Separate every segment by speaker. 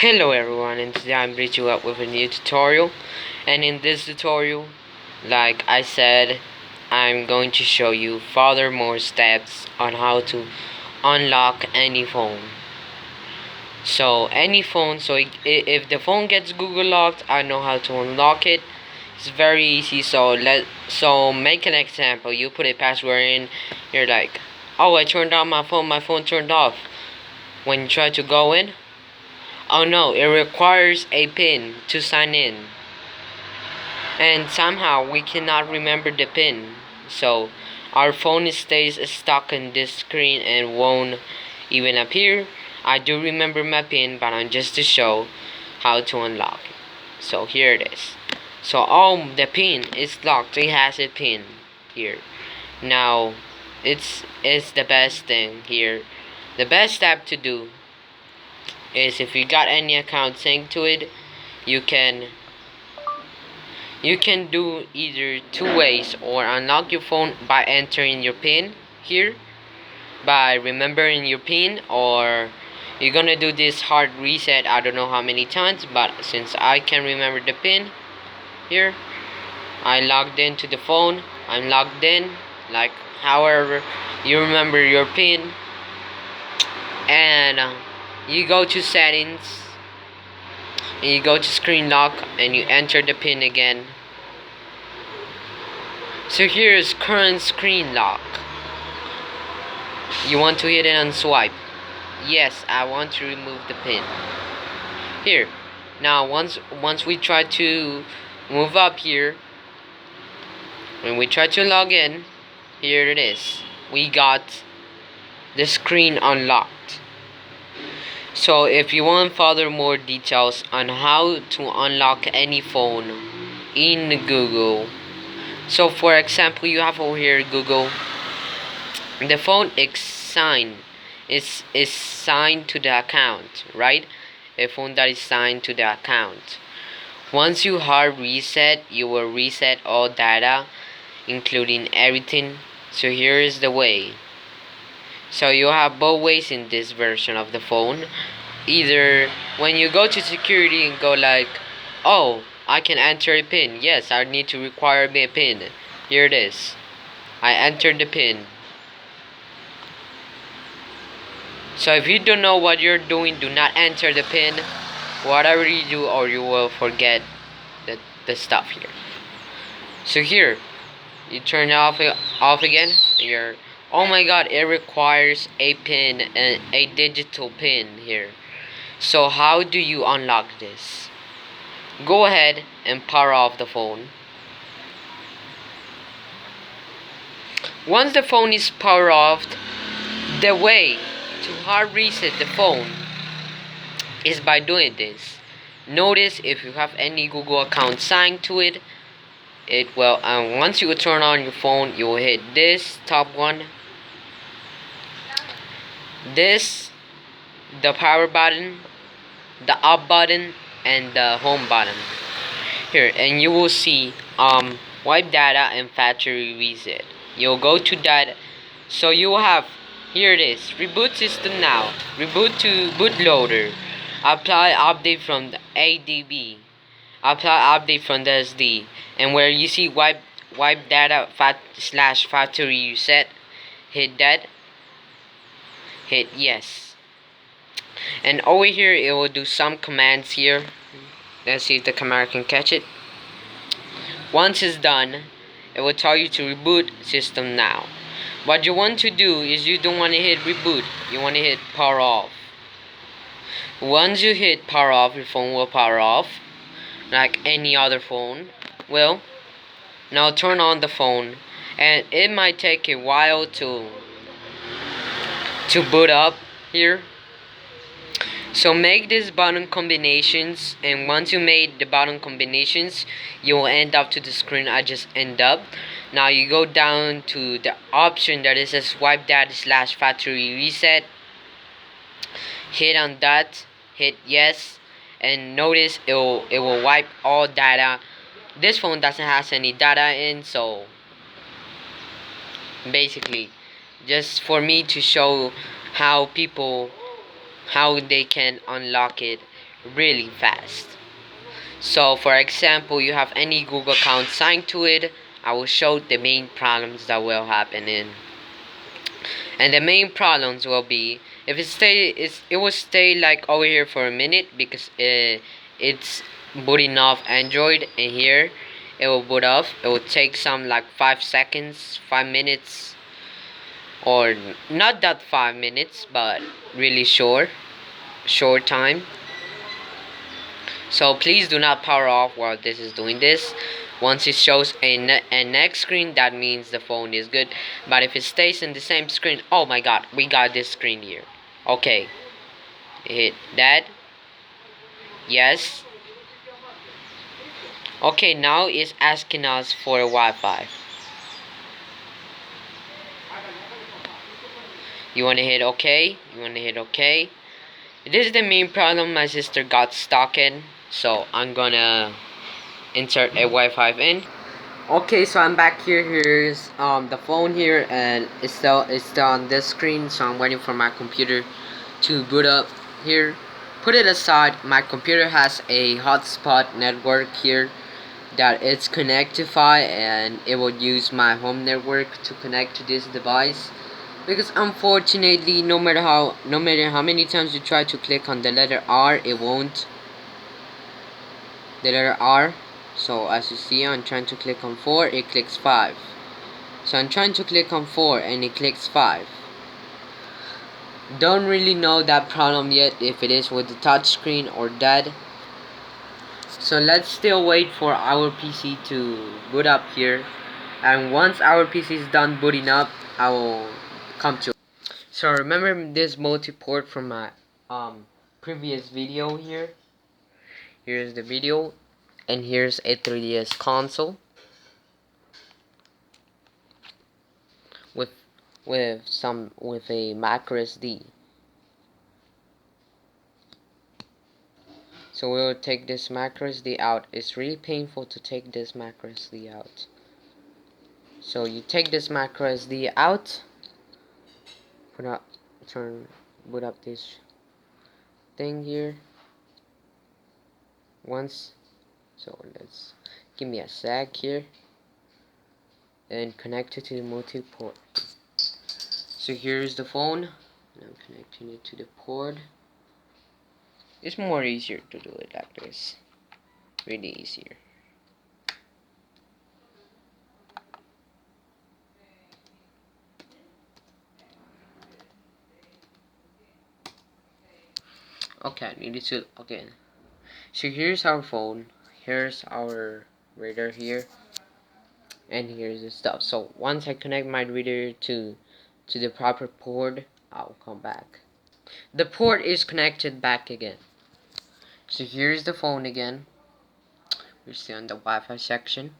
Speaker 1: Hello everyone, and today I'm bringing you up with a new tutorial. And in this tutorial, like I said, I'm going to show you further more steps on how to unlock any phone. So any phone, if the phone gets Google locked, I know how to unlock it. It's very easy. So make an example. You put a password in. You're like, oh, I turned on my phone. My phone turned off. When you try to go in, oh no, it requires a PIN to sign in. And somehow we cannot remember the PIN. So our phone stays stuck in this screen and won't even appear. I do remember my PIN, but I'm just to show how to unlock it. So here it is. So the PIN is locked. It has a PIN here. Now it's the best thing here. The best step to do is if you got any account synced to it, you can do either two ways, or unlock your phone by entering your PIN here, by remembering your PIN, or you're gonna do this hard reset I don't know how many times, but since I can remember the PIN here, I logged into the phone. I'm logged in, like however you remember your PIN, and you go to settings and you go to screen lock and you enter the PIN again. So here is current screen lock. You want to hit it and swipe. Yes, I want to remove the PIN. Here. Now once we try to move up here, when we try to log in, here it is. We got the screen unlocked. So if you want further more details on how to unlock any phone in Google, so for example, you have over here Google. The phone is signed to the account, right? A phone that is signed to the account. Once you hard reset, you will reset all data, including everything. So here is the way. So you have both ways in this version of the phone. Either when you go to security and go like, oh, I can enter a PIN. Yes, I need to require me a PIN. Here it is. I entered the PIN. So if you don't know what you're doing, do not enter the PIN. Whatever you do, or you will forget the stuff here. So here, you turn it off again. You're, oh my god, it requires a PIN, and a digital PIN here. So how do you unlock this? Go ahead and power off the phone. Once the phone is powered off, the way to hard reset the phone is by doing this. Notice if you have any Google account signed to it, it will, and once you turn on your phone, you will hit this top one, this, the power button, the up button, and the home button here, and you will see wipe data and factory reset. You'll go to that. So you will have, here it is, reboot system now, reboot to bootloader, apply update from the ADB, apply update from the SD, and where you see wipe data / factory reset, hit that, hit yes. And over here it will do some commands here. Let's see if the camera can catch it. Once it's done, it will tell you to reboot system now. What you want to do is, you don't want to hit reboot, you want to hit power off. Once you hit power off, your phone will power off like any other phone. Well, now turn on the phone, and it might take a while to boot up here. So make these button combinations, and once you made the button combinations, you will end up to the screen I just end up. Now you go down to the option that is says wipe data / factory reset. Hit on that, hit yes, and notice it will wipe all data. This phone doesn't have any data in, so basically just for me to show how they can unlock it really fast. So for example, you have any Google account signed to it, I will show the main problems that will happen in. And the main problems will be if it will stay like over here for a minute because it's booting off Android, and here it will boot off. It will take some like 5 seconds, 5 minutes, or not that 5 minutes, but really short time. So please do not power off while this is doing this. Once it shows a next screen, that means the phone is good. But if it stays in the same screen, oh my god, we got this screen here. Okay, hit that. Yes. Okay, now it's asking us for a Wi-Fi. You wanna hit OK? You wanna hit OK? This is the main problem my sister got stuck in. So I'm gonna insert a Wi-Fi in. Okay, so I'm back here. Here's the phone here, and it's still on this screen. So I'm waiting for my computer to boot up here. Put it aside. My computer has a hotspot network here that it's connectify, and it will use my home network to connect to this device. Because unfortunately, no matter how many times you try to click on the letter R, it won't. The letter R. So as you see, I'm trying to click on 4, it clicks 5. So I'm trying to click on 4 and it clicks 5. Don't really know that problem yet, if it is with the touch screen or dead. So let's still wait for our PC to boot up here. And once our PC is done booting up, I will come to. So remember this multi-port from my previous video here. Here's the video, and here's a 3DS console with a micro SD. So we'll take this micro SD out. It's really painful to take this micro SD out. So you take this micro SD out, boot up this thing here. Once, so let's give me a sec here, and connect it to the multi-port. So here's the phone, and I'm connecting it to the port. It's more easier to do it like this, really easier. Okay, I needed to again. So here's our phone, here's our reader here, and here's the stuff. So once I connect my reader to the proper port, I'll come back. The port is connected back again. So here's the phone again. We're still in the Wi-Fi section.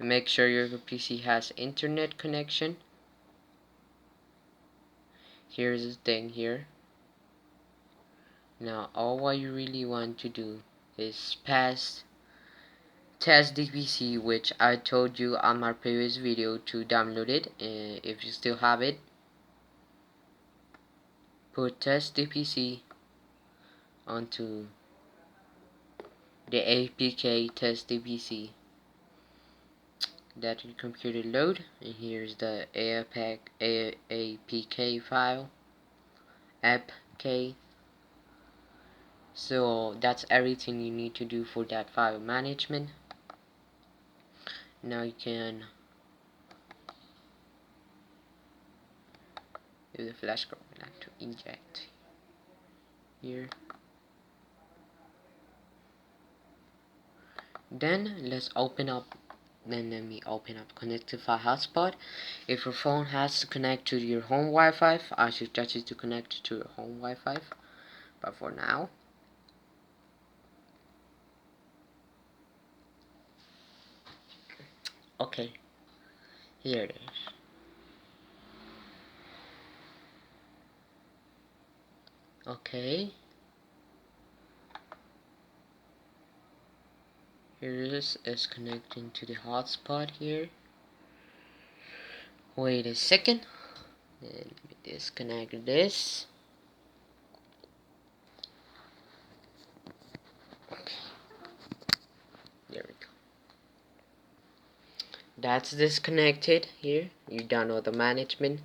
Speaker 1: Make sure your PC has internet connection. Here's the thing here. Now all what you really want to do is pass test the PC, which I told you on my previous video to download it. If you still have it, put test the PC onto the APK test the PC. That your computer load, and here's the APK file, APK. So that's everything you need to do for that file management. Now you can use the flash card to inject here. Then let's open up. Then let me open up Connectify hotspot. If your phone has to connect to your home Wi-Fi, I suggest you to connect to your home Wi-Fi. But for now, okay, here it is. Okay, here this is connecting to the hotspot here. Wait a second. Let me disconnect this. that's disconnected. Here you download the management.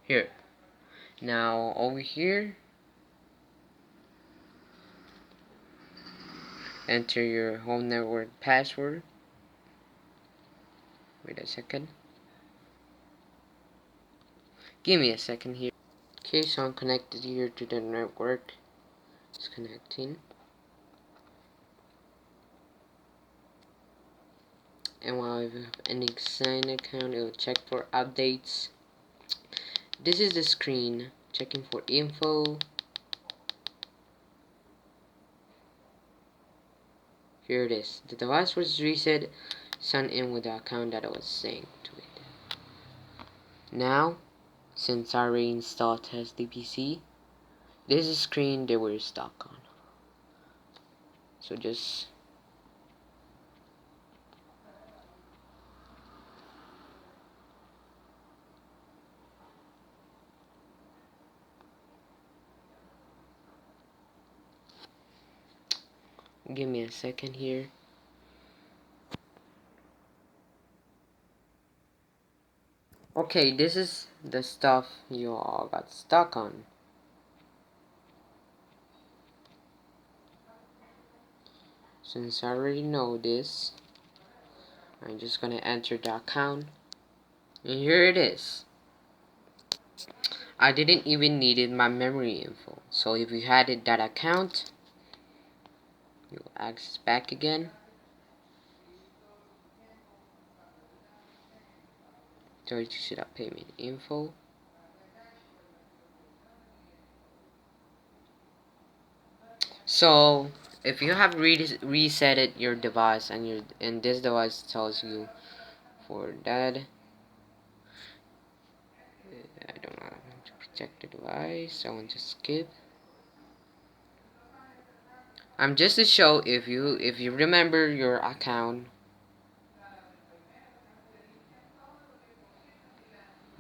Speaker 1: Here now over here, enter your home network password. Wait a second, give me a second here. Okay, so I'm connected here to the network. It's connecting, and while you have an sign account, it will check for updates. This is the screen checking for info. Here it is. The device was reset. Sign in with the account that I was saying to it. Now, since I already installed TestDPC, this is the screen they were stuck on. So just give me a second here. Okay, this is the stuff you all got stuck on. Since I already know this, I'm just gonna enter the account, and here it is. I didn't even needed my memory info. So if you had that account, you access back again. So you set up payment info. So if you have reset your device and this device tells you for that, I don't know how to protect the device. I want to skip. I'm just to show if you remember your account.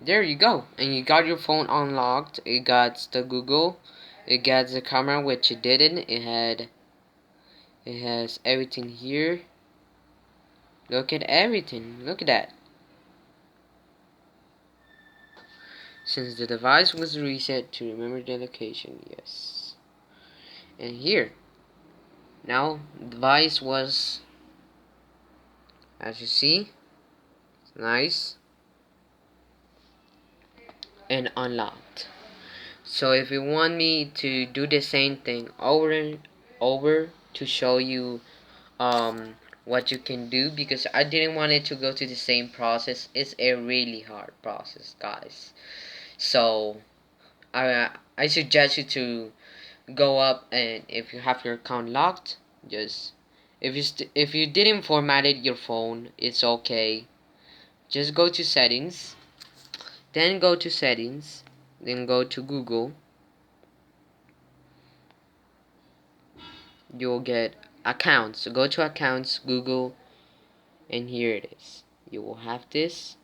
Speaker 1: There you go, and you got your phone unlocked. It got the Google, it got the camera, which it didn't. It has everything here. Look at everything. Look at that. Since the device was reset to remember the location, yes. And here, now the device was, as you see, nice and unlocked. So if you want me to do the same thing over and over to show you what you can do, because I didn't want it to go to the same process. It's a really hard process, guys. So I suggest you to go up, and if you have your account locked, just if you didn't formatted your phone, it's okay. Just go to settings, then go to settings, then go to Google. You'll get accounts. So go to accounts, Google, and here it is. You will have this.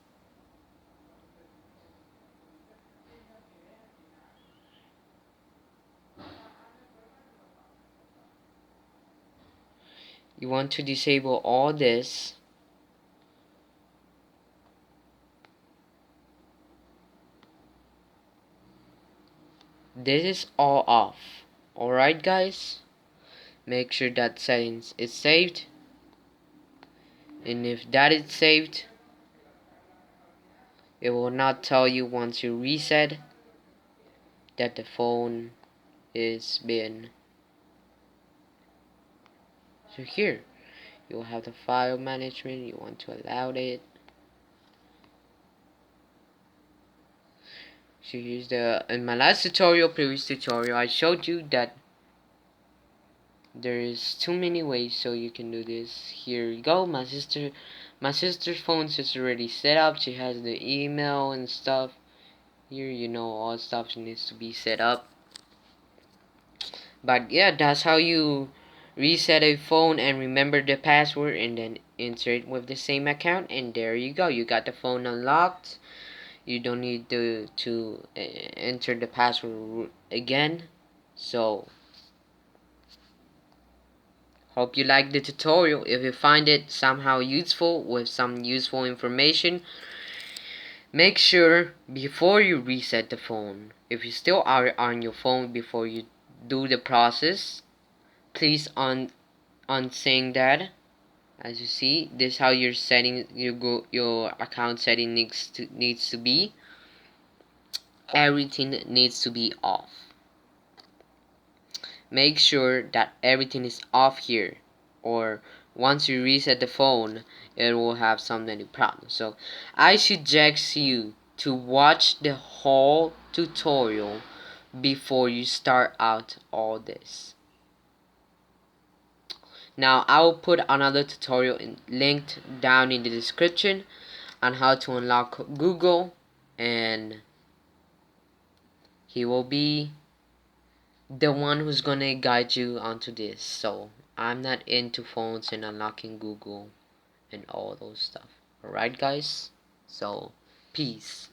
Speaker 1: You want to disable all this. This is all off. Alright guys, make sure that settings is saved, and if that is saved, it will not tell you once you reset that the phone is been. So here you will have the file management. You want to allow it. So here's the, in my last tutorial, previous tutorial, I showed you that there is too many ways so you can do this. Here you go. My sister's phone is already set up. She has the email and stuff. Here you know all stuff needs to be set up. But yeah, that's how you reset a phone and remember the password, and then enter it with the same account, and there you go, you got the phone unlocked. You don't need to enter the password again. So hope you like the tutorial. If you find it somehow useful with some useful information, make sure before you reset the phone, if you still are on your phone before you do the process, please unsync that. As you see, this is how your setting, your account setting needs to be. Everything needs to be off. Make sure that everything is off here, or once you reset the phone, it will have some many problems. So I suggest you to watch the whole tutorial before you start out all this. Now I will put another tutorial linked down in the description on how to unlock Google, and he will be the one who's gonna guide you onto this. So I'm not into phones and unlocking Google and all those stuff. Alright guys, so peace.